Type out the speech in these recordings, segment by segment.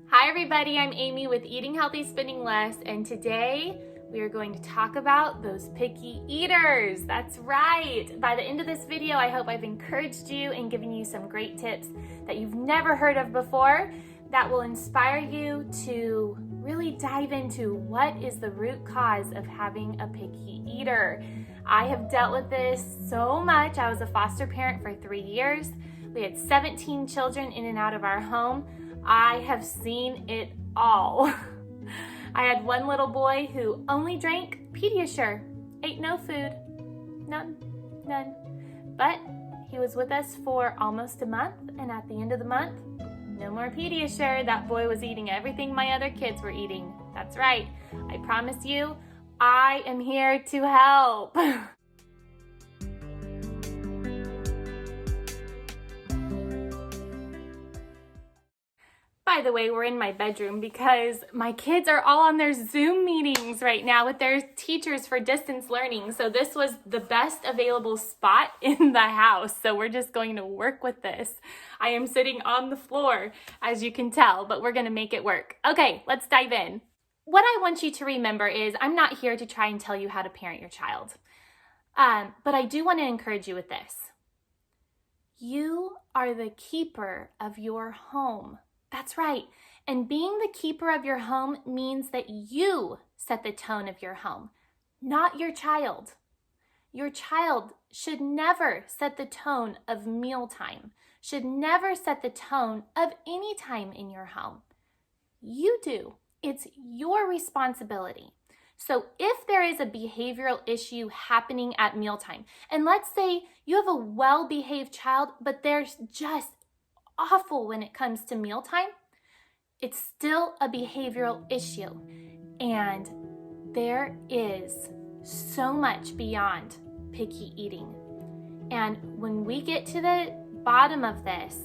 Hi everybody, I'm Amy with Eating Healthy, Spending Less, and today we are going to talk about those picky eaters. That's right. By the end of this video, I hope I've encouraged you and given you some great tips that you've never heard of before that will inspire you to really dive into what is the root cause of having a picky eater. I have dealt with this so much. I was a foster parent for 3 years. We had 17 children in and out of our home. I have seen it all. I had one little boy who only drank Pediasure, ate no food, none. But he was with us for almost a month, and at the end of the month, no more Pediasure. That boy was eating everything my other kids were eating. That's right. I promise you, I am here to help. By the way, we're in my bedroom because my kids are all on their Zoom meetings right now with their teachers for distance learning. So this was the best available spot in the house. So we're just going to work with this. I am sitting on the floor, as you can tell, but we're going to make it work. Okay, let's dive in. What I want you to remember is I'm not here to try and tell you how to parent your child. But I do want to encourage you with this. You are the keeper of your home. That's right. And being the keeper of your home means that you set the tone of your home, not your child. Your child should never set the tone of mealtime, should never set the tone of any time in your home. You do. It's your responsibility. So if there is a behavioral issue happening at mealtime, and let's say you have a well-behaved child, but they're just awful when it comes to mealtime, it's still a behavioral issue. And there is so much beyond picky eating. And when we get to the bottom of this,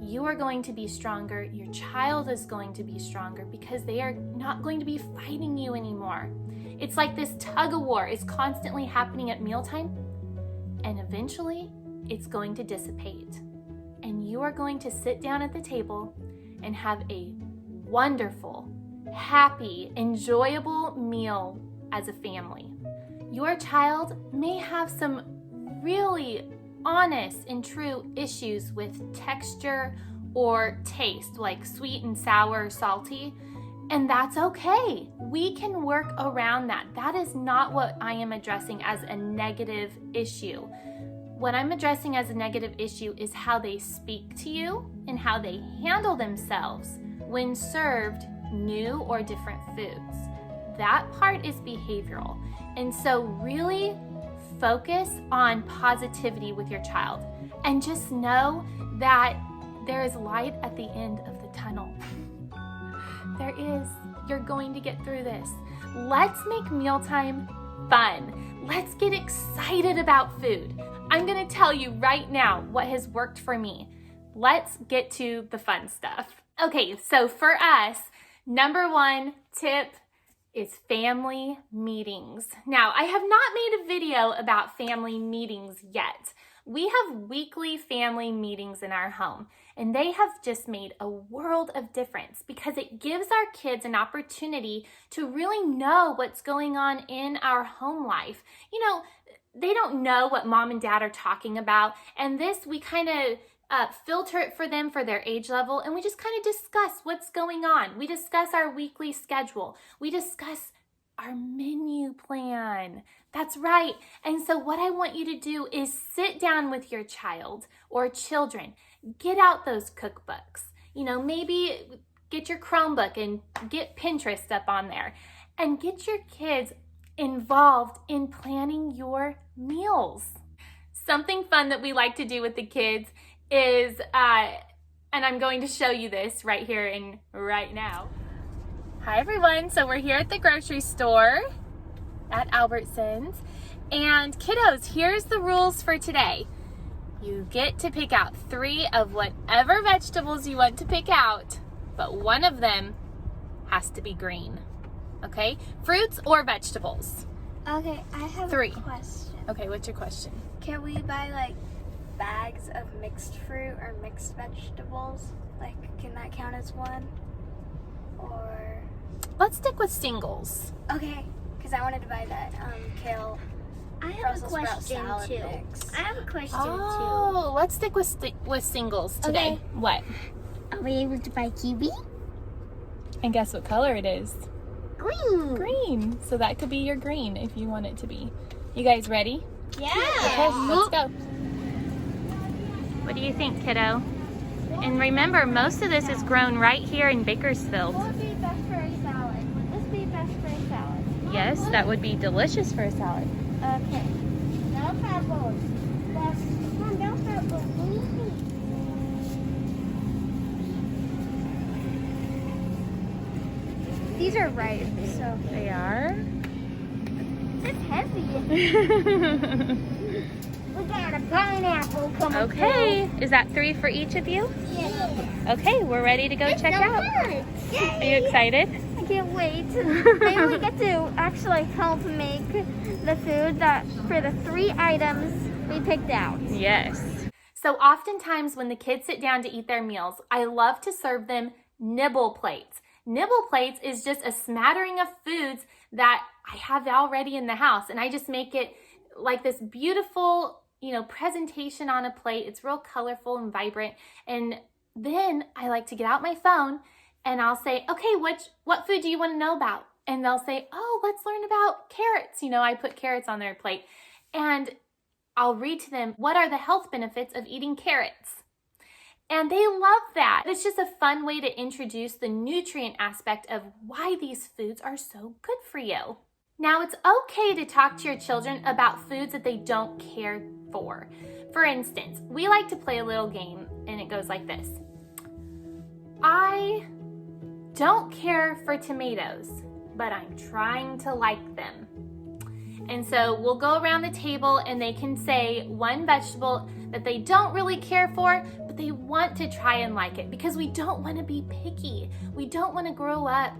you are going to be stronger. Your child is going to be stronger because they are not going to be fighting you anymore. It's like this tug of war is constantly happening at mealtime, and eventually it's going to dissipate. And you are going to sit down at the table and have a wonderful, happy, enjoyable meal as a family. Your child may have some really honest and true issues with texture or taste, like sweet and sour or salty, and that's okay. We can work around that. That is not what I am addressing as a negative issue. What I'm addressing as a negative issue is how they speak to you and how they handle themselves when served new or different foods. That part is behavioral. And so really focus on positivity with your child and just know that there is light at the end of the tunnel. There is. You're going to get through this. Let's make mealtime fun. Let's get excited about food. I'm going to tell you right now what has worked for me. Let's get to the fun stuff. Okay, so for us, number one tip is family meetings. Now, I have not made a video about family meetings yet. We have weekly family meetings in our home, and they have just made a world of difference because it gives our kids an opportunity to really know what's going on in our home life. You know, they don't know what mom and dad are talking about, and this we kind of filter it for them for their age level, and we just kind of discuss what's going on. We discuss our weekly schedule. We discuss our menu plan. That's right. And so what I want you to do is sit down with your child or children. Get out those cookbooks. You know, maybe get your Chromebook and get Pinterest up on there and get your kids involved in planning your meals. Something fun that we like to do with the kids is, and I'm going to show you this right here and right now. Hi everyone, so we're here at the grocery store at Albertsons, and kiddos, here's the rules for today. You get to pick out 3 of whatever vegetables you want to pick out, but one of them has to be green. Okay? Fruits or vegetables? Okay, I have 3. a question. Okay, what's your question? Can we buy like bags of mixed fruit or mixed vegetables? Like, can that count as one? Or... Let's stick with singles. Okay, because I wanted to buy that kale I have Brussels a sprout question salad too. mix. I have a question Oh, let's stick with singles today. Okay. What? too. Are we able to buy kiwi? And guess what color it is? Green. Green. So that could be your green if you want it to be. You guys ready? Yeah. Okay, let's go. What do you think, kiddo? And remember, most of this is grown right here in Bakersfield. What would be best for a salad? Would this be best for a salad? Yes, that would be delicious for a salad. Okay. No pebbles. No pebbles. These are ripe, so... They are. It's heavy. We got a pineapple coming. Okay, is that 3 for each of you? Yeah. Okay, we're ready to go check out. Are you excited? I can't wait. Maybe we get to actually help make the food that for the 3 items we picked out. Yes. So oftentimes when the kids sit down to eat their meals, I love to serve them nibble plates. Nibble plates is just a smattering of foods that I have already in the house, and I just make it like this beautiful, presentation on a plate. It's real colorful and vibrant. And then I like to get out my phone and I'll say, okay, what food do you want to know about? And they'll say, oh, let's learn about carrots. I put carrots on their plate. And I'll read to them, what are the health benefits of eating carrots? And they love that. It's just a fun way to introduce the nutrient aspect of why these foods are so good for you. Now, it's okay to talk to your children about foods that they don't care for. For instance, we like to play a little game, and it goes like this. I don't care for tomatoes, but I'm trying to like them. And so we'll go around the table and they can say one vegetable that they don't really care for, but they want to try and like it, because we don't want to be picky. We don't want to grow up,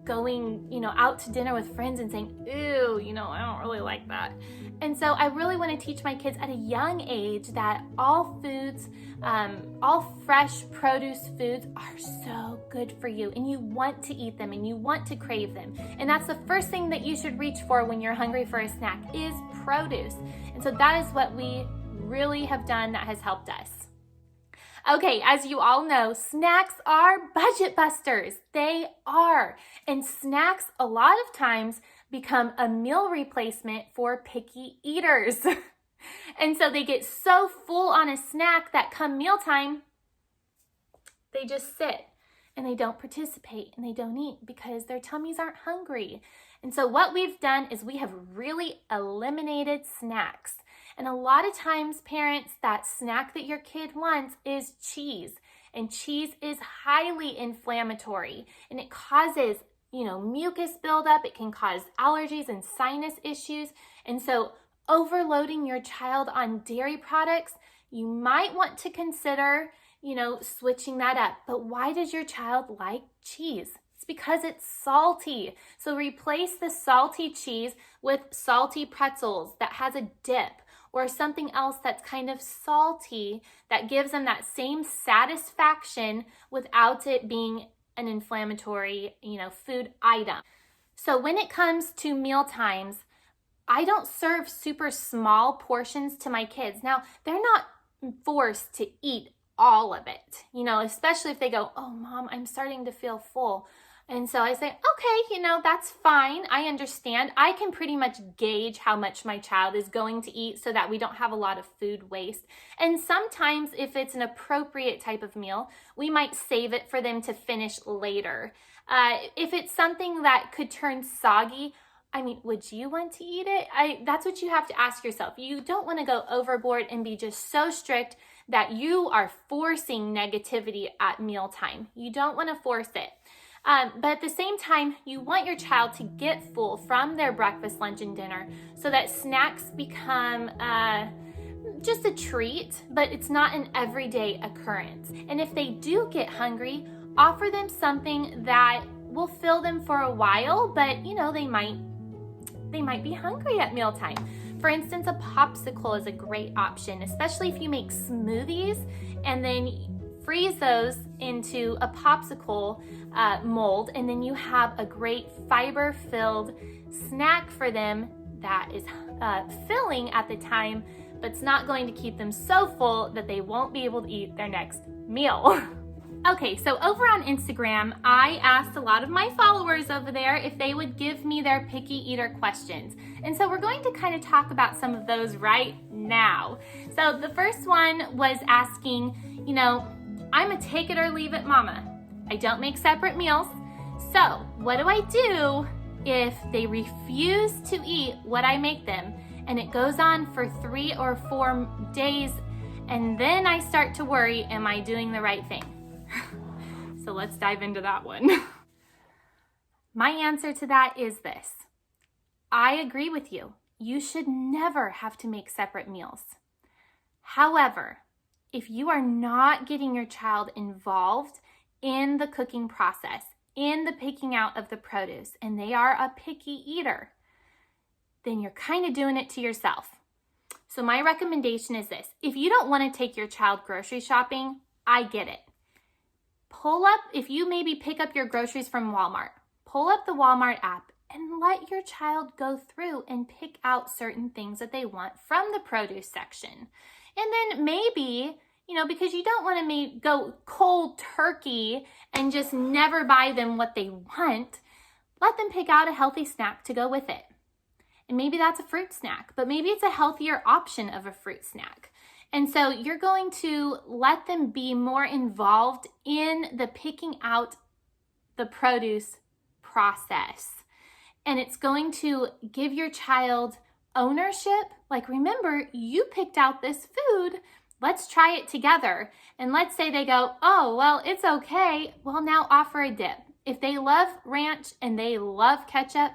going, out to dinner with friends and saying, ew, I don't really like that. And so I really want to teach my kids at a young age that all foods, all fresh produce foods are so good for you, and you want to eat them and you want to crave them. And that's the first thing that you should reach for when you're hungry for a snack is produce. And so that is what we really have done that has helped us. Okay, as you all know, snacks are budget busters. They are. And snacks a lot of times become a meal replacement for picky eaters. And so they get so full on a snack that come mealtime, they just sit and they don't participate and they don't eat because their tummies aren't hungry. And so what we've done is we have really eliminated snacks. And a lot of times, parents, that snack that your kid wants is cheese. And cheese is highly inflammatory and it causes, mucus buildup. It can cause allergies and sinus issues. And so overloading your child on dairy products, you might want to consider, switching that up. But why does your child like cheese? It's because it's salty. So replace the salty cheese with salty pretzels that has a dip, or something else that's kind of salty that gives them that same satisfaction without it being an inflammatory, food item. So when it comes to meal times, I don't serve super small portions to my kids. Now, they're not forced to eat all of it, especially if they go, oh, Mom, I'm starting to feel full. And so I say, okay, that's fine. I understand. I can pretty much gauge how much my child is going to eat so that we don't have a lot of food waste. And sometimes if it's an appropriate type of meal, we might save it for them to finish later. If it's something that could turn soggy, would you want to eat it? That's what you have to ask yourself. You don't want to go overboard and be just so strict that you are forcing negativity at mealtime. You don't want to force it. But at the same time, you want your child to get full from their breakfast, lunch, and dinner so that snacks become just a treat, but it's not an everyday occurrence. And if they do get hungry, offer them something that will fill them for a while, but they might be hungry at mealtime. For instance, a popsicle is a great option, especially if you make smoothies and then freeze those into a popsicle mold, and then you have a great fiber-filled snack for them that is filling at the time, but it's not going to keep them so full that they won't be able to eat their next meal. Okay, so over on Instagram, I asked a lot of my followers over there if they would give me their picky eater questions. And so we're going to kind of talk about some of those right now. So the first one was asking, you know, I'm a take it or leave it mama. I don't make separate meals. So what do I do if they refuse to eat what I make them and it goes on for 3 or 4 days, and then I start to worry, am I doing the right thing? So let's dive into that one. My answer to that is this. I agree with you. You should never have to make separate meals. However, if you are not getting your child involved in the cooking process, in the picking out of the produce, and they are a picky eater, then you're kind of doing it to yourself. So my recommendation is this. If you don't want to take your child grocery shopping, I get it. Pull up, if you maybe pick up your groceries from Walmart, pull up the Walmart app and let your child go through and pick out certain things that they want from the produce section. And then maybe, you know, because you don't want to go cold turkey and just never buy them what they want, let them pick out a healthy snack to go with it. And maybe that's a fruit snack, but maybe it's a healthier option of a fruit snack. And so you're going to let them be more involved in the picking out the produce process. And it's going to give your child ownership. Like, remember, you picked out this food. Let's try it together. And let's say they go, oh, well, it's okay. Well, now offer a dip. If they love ranch and they love ketchup,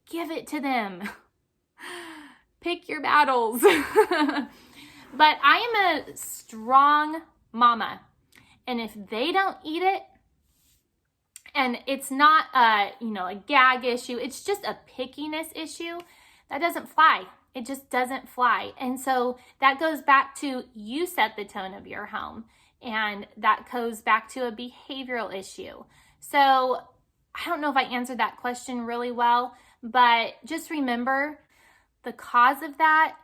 give it to them. Pick your battles. But I am a strong mama. And if they don't eat it, and it's not a gag issue, it's just a pickiness issue, that doesn't fly. It just doesn't fly. And so that goes back to you set the tone of your home. And that goes back to a behavioral issue. So I don't know if I answered that question really well, but just remember the cause of that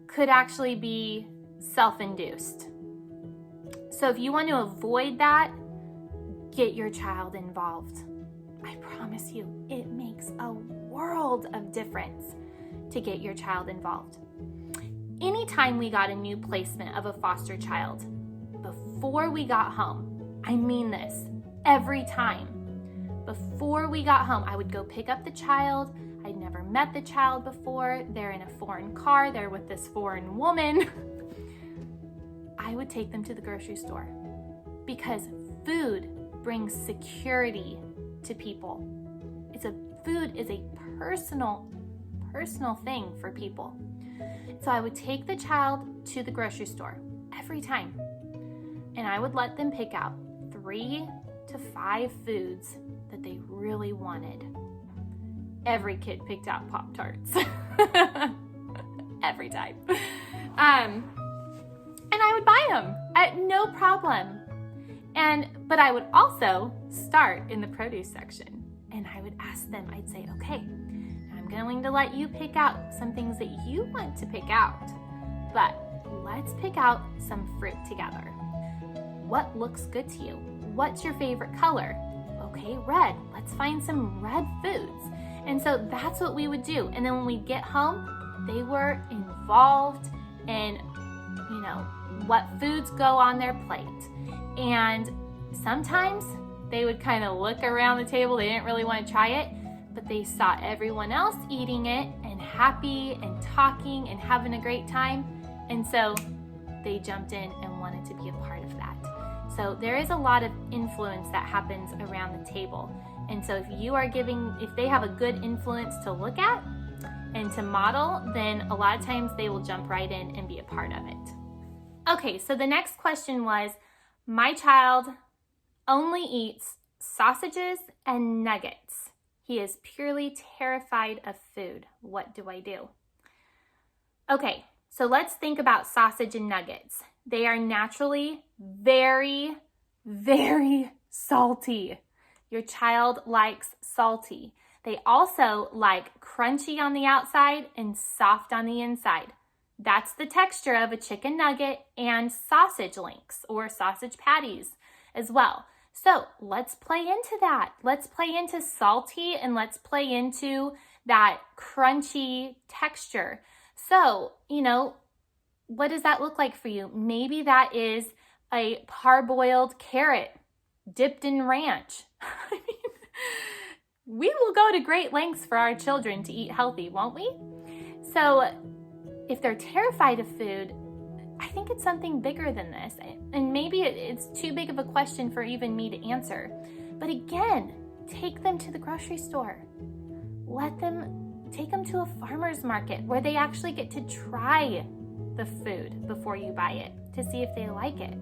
could actually be self-induced. So if you want to avoid that, get your child involved. I promise you, it makes a world of difference to get your child involved. Anytime we got a new placement of a foster child, before we got home, I mean this, every time, before we got home, I would go pick up the child. I'd never met the child before. They're in a foreign car. They're with this foreign woman. I would take them to the grocery store because food brings security to people. Food is a personal thing for people. So I would take the child to the grocery store every time, and I would let them pick out 3 to 5 foods that they really wanted. Every kid picked out Pop-Tarts. Every time. And I would buy them at no problem. But I would also start in the produce section. And I would ask them, I'd say, okay, I'm going to let you pick out some things that you want to pick out. But let's pick out some fruit together. What looks good to you? What's your favorite color? Okay, red. Let's find some red foods. And so that's what we would do. And then when we get home, they were involved in, what foods go on their plate. And sometimes they would kind of look around the table. They didn't really want to try it, but they saw everyone else eating it and happy and talking and having a great time. And so they jumped in and wanted to be a part of that. So there is a lot of influence that happens around the table. And so if they have a good influence to look at and to model, then a lot of times they will jump right in and be a part of it. Okay, so the next question was, my child only eats sausages and nuggets. He is purely terrified of food. What do I do? Okay, so let's think about sausage and nuggets. They are naturally very, very salty. Your child likes salty. They also like crunchy on the outside and soft on the inside. That's the texture of a chicken nugget and sausage links or sausage patties as well. So let's play into that. Let's play into salty and let's play into that crunchy texture. So, what does that look like for you? Maybe that is a parboiled carrot dipped in ranch. I mean, we will go to great lengths for our children to eat healthy, won't we? So if they're terrified of food, I think it's something bigger than this. And maybe it's too big of a question for even me to answer. But again, take them to the grocery store. Take them to a farmer's market where they actually get to try the food before you buy it to see if they like it.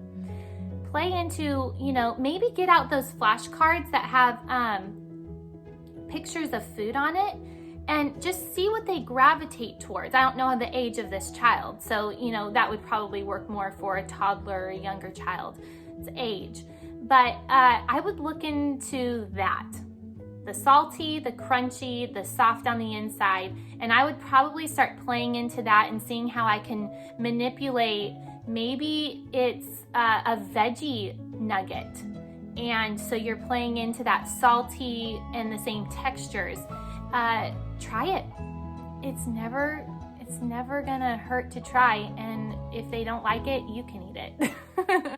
Play into, maybe get out those flashcards that have pictures of food on it and just see what they gravitate towards. I don't know the age of this child, so that would probably work more for a toddler or a younger child's age. But I would look into that. The salty, the crunchy, the soft on the inside, and I would probably start playing into that and seeing how I can manipulate. Maybe it's a veggie nugget, and so you're playing into that salty and the same textures. Try it. It's never gonna hurt to try, and if they don't like it, you can eat it.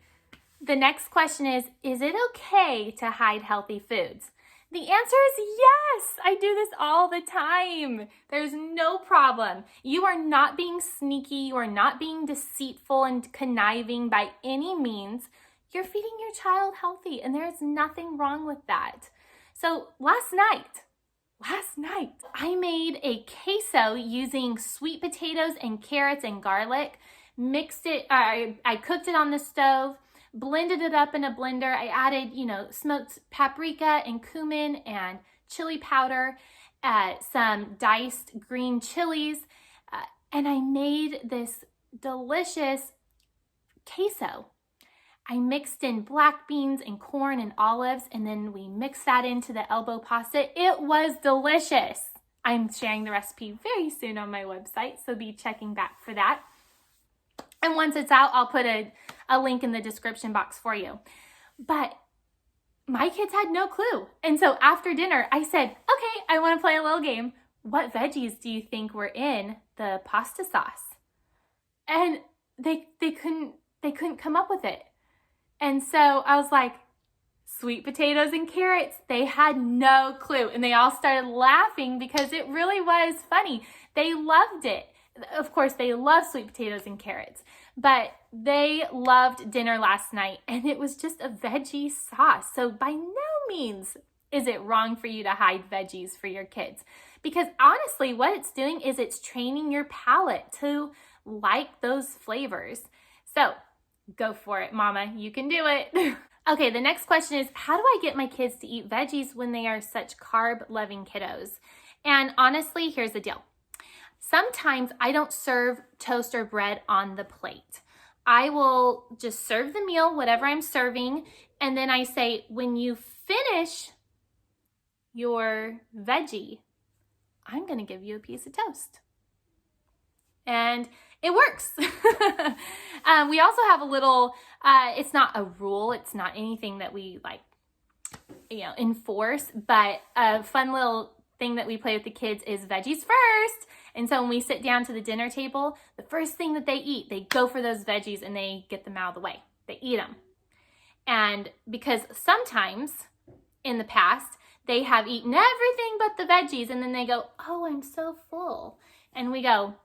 The next question is it okay to hide healthy foods? The answer is yes. I do this all the time. There's no problem. You are not being sneaky. You are not being deceitful and conniving by any means. You're feeding your child healthy, and there's nothing wrong with that. So last night, I made a queso using sweet potatoes and carrots and garlic. Mixed it, I cooked it on the stove, blended it up in a blender. I added, smoked paprika and cumin and chili powder, some diced green chilies, and I made this delicious queso. I mixed in black beans and corn and olives, and then we mixed that into the elbow pasta. It was delicious. I'm sharing the recipe very soon on my website, so be checking back for that. And once it's out, I'll put a link in the description box for you. But my kids had no clue. And so after dinner, I said, okay, I want to play a little game. What veggies do you think were in the pasta sauce? And they couldn't come up with it. And so I was like, sweet potatoes and carrots. They had no clue. And they all started laughing because it really was funny. They loved it. Of course, they love sweet potatoes and carrots, but they loved dinner last night, and it was just a veggie sauce. So by no means is it wrong for you to hide veggies for your kids, because honestly, what it's doing is it's training your palate to like those flavors. So go for it, mama. You can do it. Okay, the next question is, how do I get my kids to eat veggies when they are such carb-loving kiddos? And honestly, here's the deal. Sometimes I don't serve toast or bread on the plate. I will just serve the meal, whatever I'm serving, and then I say, when you finish your veggie, I'm going to give you a piece of toast. And it works. We also have a little, it's not a rule, it's not anything that we enforce, but a fun little thing that we play with the kids is veggies first. And so when we sit down to the dinner table, the first thing that they eat, they go for those veggies and they get them out of the way. They eat them. And because sometimes in the past, they have eaten everything but the veggies, and then they go, oh, I'm so full. And we go,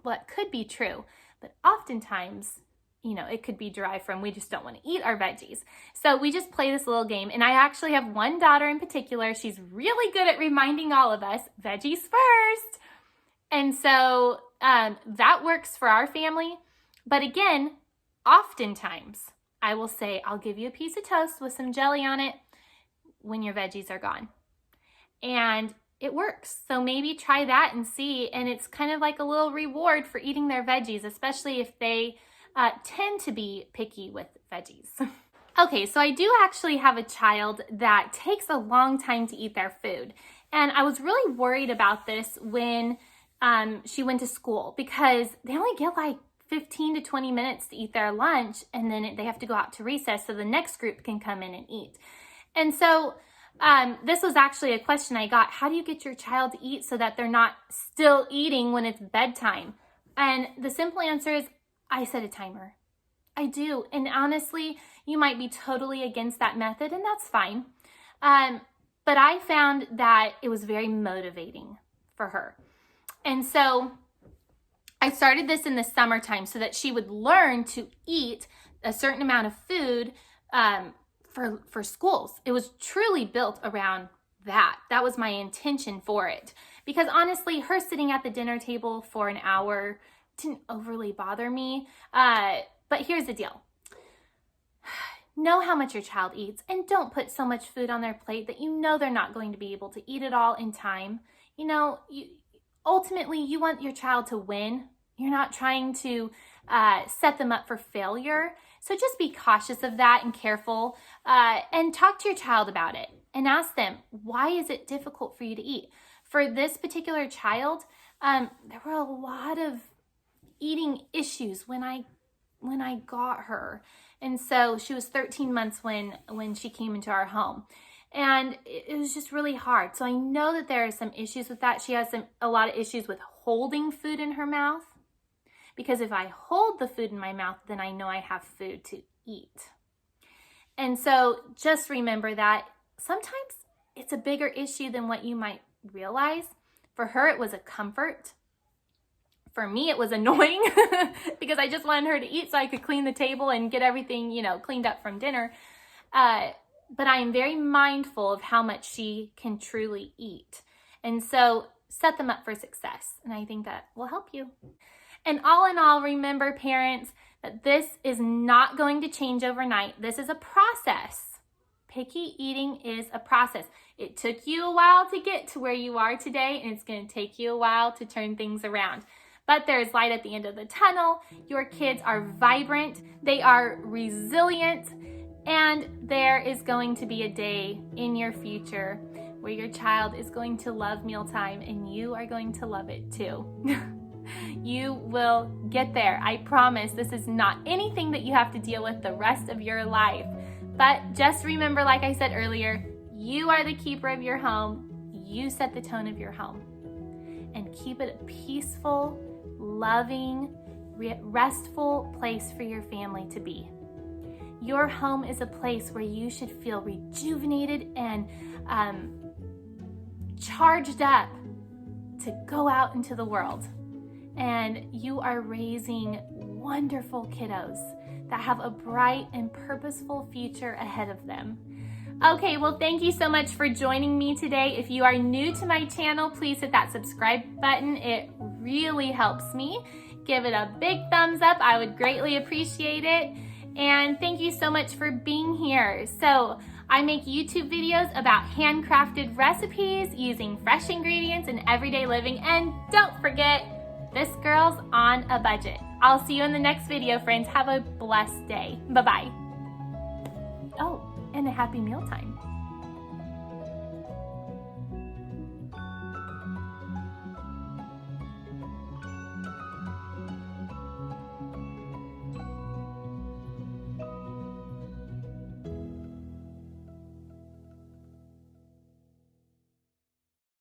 well, it could be true, but oftentimes, it could be derived from we just don't want to eat our veggies. So we just play this little game. And I actually have one daughter in particular. She's really good at reminding all of us, veggies first. And so that works for our family. But again, oftentimes I will say, I'll give you a piece of toast with some jelly on it when your veggies are gone. And it works. So maybe try that and see. And it's kind of like a little reward for eating their veggies, especially if they tend to be picky with veggies. Okay, so I do actually have a child that takes a long time to eat their food. And I was really worried about this when she went to school, because they only get like 15 to 20 minutes to eat their lunch, and then they have to go out to recess so the next group can come in and eat. And so this was actually a question I got. How do you get your child to eat so that they're not still eating when it's bedtime? And the simple answer is I set a timer. I do. And honestly, you might be totally against that method, and that's fine. But I found that it was very motivating for her. And so I started this in the summertime so that she would learn to eat a certain amount of food for schools. It was truly built around that. That was my intention for it. Because honestly, her sitting at the dinner table for an hour didn't overly bother me. But here's the deal. Know how much your child eats, and don't put so much food on their plate that you know they're not going to be able to eat it all in time. You know, ultimately, you want your child to win. You're not trying to set them up for failure. So just be cautious of that and careful, and talk to your child about it and ask them, why is it difficult for you to eat? For this particular child, there were a lot of eating issues when I got her. And so she was 13 months when she came into our home. And it was just really hard. So I know that there are some issues with that. She has a lot of issues with holding food in her mouth. Because if I hold the food in my mouth, then I know I have food to eat. And so just remember that sometimes it's a bigger issue than what you might realize. For her, it was a comfort. For me, it was annoying because I just wanted her to eat so I could clean the table and get everything, cleaned up from dinner. But I am very mindful of how much she can truly eat. And so set them up for success. And I think that will help you. And all in all, remember, parents, that this is not going to change overnight. This is a process. Picky eating is a process. It took you a while to get to where you are today, and it's going to take you a while to turn things around. But there's light at the end of the tunnel. Your kids are vibrant, they are resilient, and there is going to be a day in your future where your child is going to love Mealtime, and you are going to love it too. You will get there. I promise. This is not anything that you have to deal with the rest of your life. But just remember, like I said earlier, you are the keeper of your home. You set the tone of your home. And keep it a peaceful, loving, restful place for your family to be. Your home is a place where you should feel rejuvenated and charged up to go out into the world. And you are raising wonderful kiddos that have a bright and purposeful future ahead of them. Okay, well, thank you so much for joining me today. If you are new to my channel, please hit that subscribe button. It really helps me. Give it a big thumbs up. I would greatly appreciate it. And thank you so much for being here. So I make YouTube videos about handcrafted recipes using fresh ingredients in everyday living. And don't forget, this girl's on a budget. I'll see you in the next video, friends. Have a blessed day. Bye-bye. Oh, and a happy mealtime.